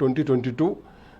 2022,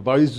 22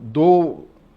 2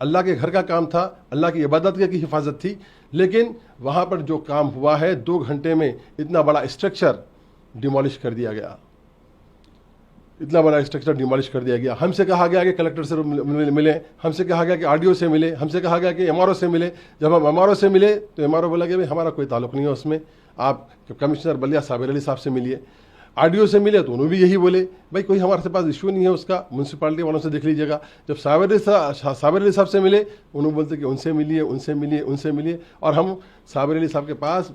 اللہ کے گھر کا کام تھا, اللہ کی عبادت کی حفاظت تھی, لیکن وہاں پر جو کام ہوا ہے 2 گھنٹے میں اتنا بڑا اسٹرکچر ڈیمالش کر دیا گیا, اتنا بڑا اسٹرکچر ڈیمالش کر دیا گیا. ہم سے کہا گیا کہ کلکٹر سے ملیں, ہم سے کہا گیا کہ RDO سے ملے, ہم سے کہا گیا کہ MRO سے ملے. جب ہم MRO سے ملے تو MRO بولا کہ ہمارا کوئی تعلق نہیں ہے اس میں, آپ کمشنر بلدیہ صابر علی صاحب سے ملیے. RDO سے ملے تو انہوں بھی یہی بولے, بھائی کوئی ہمارے پاس ایشو نہیں ہے اس کا, میونسپلٹی والوں سے دیکھ لیجیے گا. جب صابر علی صاحب سے ملے, انہوں بولتے کہ ان سے ملیے, ان سے ملیے, ان سے ملیے. اور ہم صابر علی صاحب کے پاس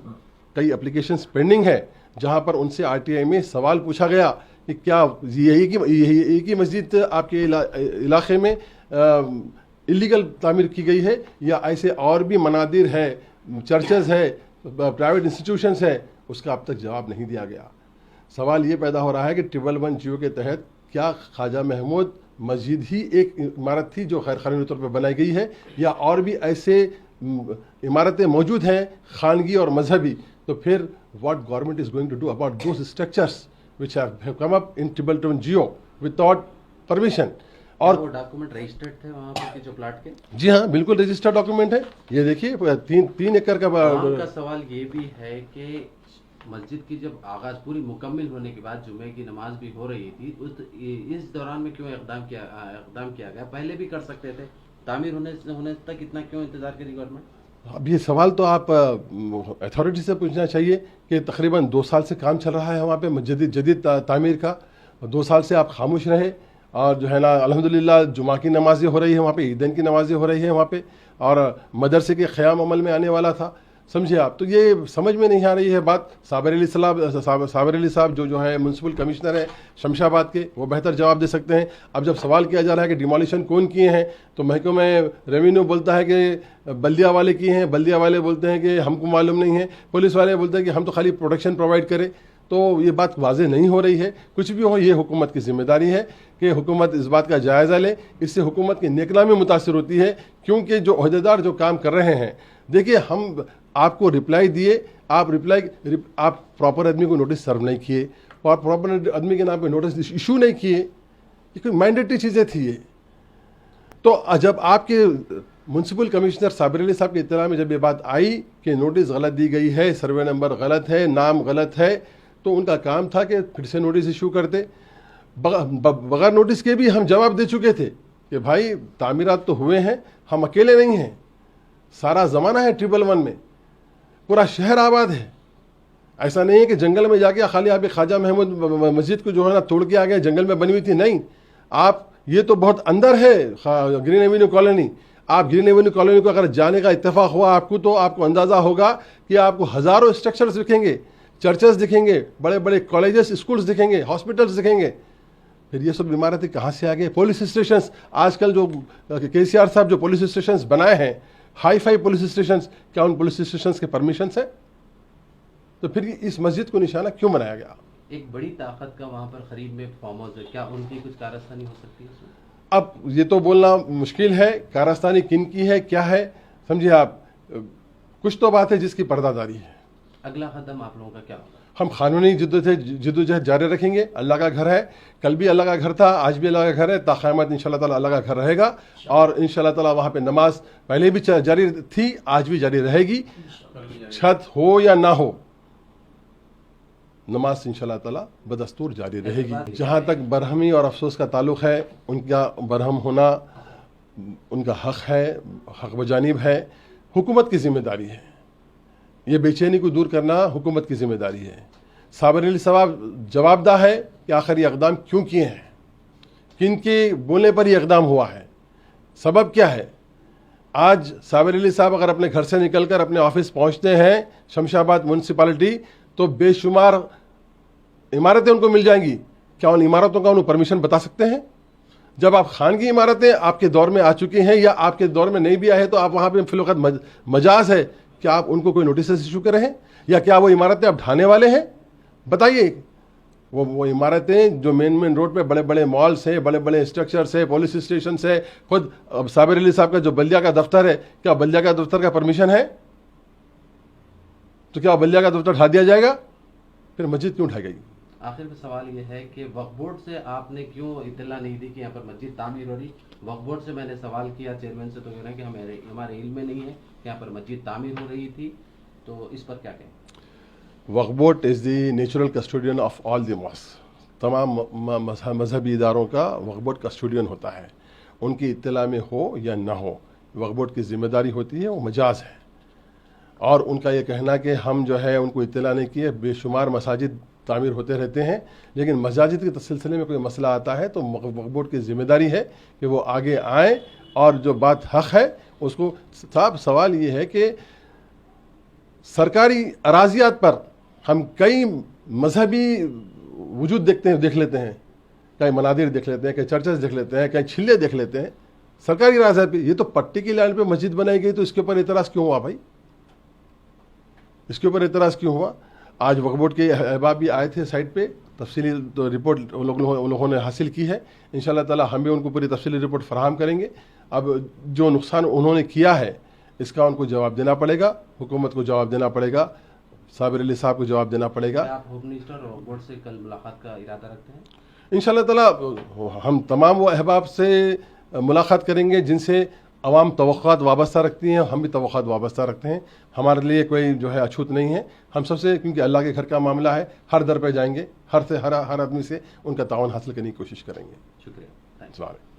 کئی اپلیکیشنس پینڈنگ ہیں جہاں پر ان سے RTI میں سوال پوچھا گیا کہ کیا یہی کی مسجد آپ کے علاقے میں اللیگل تعمیر کی گئی ہے یا ایسے اور بھی منادر ہے, چرچز ہے, پرائیویٹ انسٹیٹیوشنس ہے. اس کا اب تک جواب نہیں دیا گیا. سوال یہ پیدا ہو رہا ہے کہ 111 جیو کے تحت کیا خواجہ محمود مسجد ہی ایک عمارت تھی جو غیر قانونی طور پر بنائی گئی ہے, یا اور بھی ایسے عمارتیں موجود ہیں خانگی اور مذہبی؟ تو پھر what government is going to do about those structures which have come up in 111 Geo without permission. اور وہ ڈاکومنٹ رجسٹرڈ تھے وہاں پہ جو پلاٹ کے؟ جی ہاں, بالکل رجسٹرڈ ڈاکومنٹ ہے. یہ دیکھیے 3 ایکڑ کا سوال یہ بھی ہے کہ مسجد کی جب آغاز پوری مکمل ہونے کے بعد جمعے کی نماز بھی ہو رہی تھی, اس دوران میں کیوں اقدام کیا گیا؟ پہلے بھی کر سکتے تھے, تعمیر ہونے تک اتنا کیوں انتظار کری گورنمنٹ؟ اب یہ سوال تو آپ اتھارٹی سے پوچھنا چاہیے کہ تقریباً 2 سال سے کام چل رہا ہے وہاں پہ جدید تعمیر کا. 2 سال سے آپ خاموش رہے, اور جو ہے نا الحمدللہ جمعہ کی نمازیں ہو رہی ہیں وہاں پہ, عیدین کی نمازیں ہو رہی ہیں وہاں پہ, اور مدرسے کے قیام عمل میں آنے والا تھا. سمجھے آپ؟ تو یہ سمجھ میں نہیں آ رہی ہے بات. صابر علی صاحب جو ہے میونسپل کمشنر ہیں شمشا آباد کے, وہ بہتر جواب دے سکتے ہیں. اب جب سوال کیا جا رہا ہے کہ ڈیمولیشن کون کیے ہیں, تو محکمہ ریونیو بولتا ہے کہ بلدیہ والے کیے ہیں, بلدیہ والے بولتے ہیں کہ ہم کو معلوم نہیں ہے, پولیس والے بولتے ہیں کہ ہم تو خالی پروٹیکشن پرووائڈ کریں. تو یہ بات واضح نہیں ہو رہی ہے. کچھ بھی ہو, یہ حکومت کی ذمہ داری ہے کہ حکومت اس بات کا جائزہ لے. اس سے حکومت کی نیک نامی متاثر ہوتی ہے, کیونکہ جو عہدیدار جو کام کر رہے ہیں, دیکھیے ہم آپ کو رپلائی دیے, آپ پراپر آدمی کو نوٹس سرو نہیں کیے, اور پراپر آدمی کے نام پہ نوٹس ایشو نہیں کیے. یہ کوئی مینڈیٹری چیزیں تھی یہ. تو جب آپ کے میونسپل کمشنر صابر علی صاحب کے اطلاع میں جب یہ بات آئی کہ نوٹس غلط دی گئی ہے, سروے نمبر غلط ہے, نام غلط ہے, تو ان کا کام تھا کہ پھر سے نوٹس ایشو کرتے. بغیر نوٹس کے بھی ہم جواب دے چکے تھے کہ بھائی تعمیرات تو ہوئے ہیں, ہم اکیلے نہیں ہیں, سارا زمانہ ہے 111 میں, پورا شہر آباد ہے. ایسا نہیں ہے کہ جنگل میں جا کے خالی آپ خواجہ محمود مسجد کو جو ہے نا توڑ کے آ گئے, جنگل میں بنی ہوئی تھی. نہیں, آپ یہ تو بہت اندر ہے گرین ایوینیو کالونی. آپ گرین ایوینیو کالونی کو اگر جانے کا اتفاق ہوا آپ کو, تو آپ کو اندازہ ہوگا کہ آپ کو ہزاروں اسٹرکچرز دکھیں گے, چرچز دکھیں گے, بڑے بڑے کالجز اسکولز دکھیں گے, ہاسپٹلز دکھیں گے. پھر یہ سب عمارتیں کہاں سے آ گئے؟ پولیس اسٹیشنز, آج کل جو KCR صاحب جو پولیس اسٹیشنز بنائے ہیں, ہائی فائی پولیس اسٹیشنز, کیا ان پولیس اسٹیشنز کے پرمیشنز ہیں؟ تو پھر اس مسجد کو نشانہ کیوں بنایا گیا؟ ایک بڑی طاقت کا وہاں پر قریب میں فارم ہاؤس ہے, کیا ان کی کچھ کارستانی ہو سکتی ہے؟ اب یہ تو بولنا مشکل ہے, کارستانی کن کی ہے, کیا ہے, سمجھے آپ. کچھ تو بات ہے جس کی پردہ داری ہے. اگلا قدم آپ لوگوں کا کیا ہوگا؟ ہم قانونی جدوجہد جاری رکھیں گے. اللہ کا گھر ہے, کل بھی اللہ کا گھر تھا, آج بھی اللہ کا گھر ہے, تا قیامت انشاءاللہ تعالی اللہ کا گھر رہے گا. اور انشاءاللہ تعالی وہاں پہ نماز پہلے بھی جاری تھی, آج بھی جاری رہے گی. چھت ہو یا نہ ہو, نماز انشاءاللہ تعالی بدستور جاری رہے گی. جہاں تک برہمی اور افسوس کا تعلق ہے, ان کا برہم ہونا ان کا حق ہے, حق بجانب ہے, حکومت کی ذمہ داری ہے. یہ بے چینی کو دور کرنا حکومت کی ذمہ داری ہے. صابر علی صاحب جواب دہ ہے کہ آخر یہ اقدام کیوں کیے ہیں, کن کے بولنے پر یہ اقدام ہوا ہے, سبب کیا ہے. آج صابر علی صاحب اگر اپنے گھر سے نکل کر اپنے آفس پہنچتے ہیں شمشا آباد میونسپلٹی, تو بے شمار عمارتیں ان کو مل جائیں گی. کیا ان عمارتوں کا انہوں پرمیشن بتا سکتے ہیں؟ جب آپ خانگی عمارتیں آپ کے دور میں آ چکی ہیں, یا آپ کے دور میں نہیں بھی آئے, تو آپ وہاں پہ فی الوقت مجاز ہے کہ آپ ان کو کوئی نوٹسز ایشو کر رہے ہیں, یا کیا وہ عمارتیں اب ڈھانے والے ہیں؟ بتائیے. وہ عمارتیں جو مین روڈ پہ بڑے بڑے مالس ہیں, بڑے بڑے اسٹرکچرس ہے, پولیس اسٹیشنس ہے, خود صابر علی صاحب کا جو بلدیہ کا دفتر ہے, کیا بلدیہ کا دفتر کا پرمیشن ہے؟ تو کیا بلدیہ کا دفتر ڈھا دیا جائے گا؟ پھر مسجد کیوں ڈھائی گئی؟ آخر میں سوال یہ ہے کہ وقف بورڈ سے آپ نے کیوں اطلاع نہیں دی کہ یہاں پر مسجد تعمیر ہو رہی؟ وقف بورڈ سے میں نے سوال کیا چیئرمین سے، تو کہہ رہے ہیں کہ ہمارے علم میں نہیں ہے کہ یہاں پر مسجد تعمیر ہو رہی تھی، تو اس پر کیا کہیں؟ وقف board is the natural custodian of all the mosque. تمام مذہبی اداروں کا وقف بورڈ کسٹوڈین ہوتا ہے. ان کی اطلاع میں ہو یا نہ ہو، وقف بورڈ کی ذمہ داری ہوتی ہے، وہ مجاز ہے. اور ان کا یہ کہنا کہ ہم جو ہے ان کو اطلاع نہیں کیے، بے شمار مساجد تعمیر ہوتے رہتے ہیں، لیکن مساجد کے سلسلے میں کوئی مسئلہ آتا ہے تو وقف بورڈ کی ذمہ داری ہے کہ وہ آگے آئیں اور جو بات حق ہے اس کو. صاحب سوال یہ ہے کہ سرکاری اراضیات پر ہم کئی مذہبی وجود دیکھ لیتے ہیں، کئی منادر دیکھ لیتے ہیں، کئی چرچز دیکھ لیتے ہیں، کئی چھلے دیکھ لیتے ہیں سرکاری اراضیات پہ. یہ تو پٹی کی لائن پہ مسجد بنائی گئی تو اس کے اوپر اعتراض کیوں ہوا بھائی؟ اس کے اوپر اعتراض کیوں ہوا؟ آج وقف بورڈ کے احباب بھی آئے تھے سائٹ پہ، تفصیلی تو رپورٹ ان لوگوں نے حاصل کی ہے. انشاءاللہ تعالی ہم بھی ان کو پوری تفصیلی رپورٹ فراہم کریں گے. اب جو نقصان انہوں نے کیا ہے اس کا ان کو جواب دینا پڑے گا، حکومت کو جواب دینا پڑے گا، صابر علی صاحب کو جواب دینا پڑے گا. آپ ہوم منسٹر اور وقف بورڈ سے کل ملاقات کا ارادہ رکھتے ہیں؟ انشاءاللہ تعالی ہم تمام وہ احباب سے ملاقات کریں گے جن سے عوام توقعات وابستہ رکھتی ہیں، ہم بھی توقعات وابستہ رکھتے ہیں. ہمارے لیے کوئی جو ہے اچھوت نہیں ہے. ہم سب سے، کیونکہ اللہ کے گھر کا معاملہ ہے، ہر در پہ جائیں گے، ہر آدمی سے ان کا تعاون حاصل کرنے کی کوشش کریں گے. شکریہ. السلام علیکم.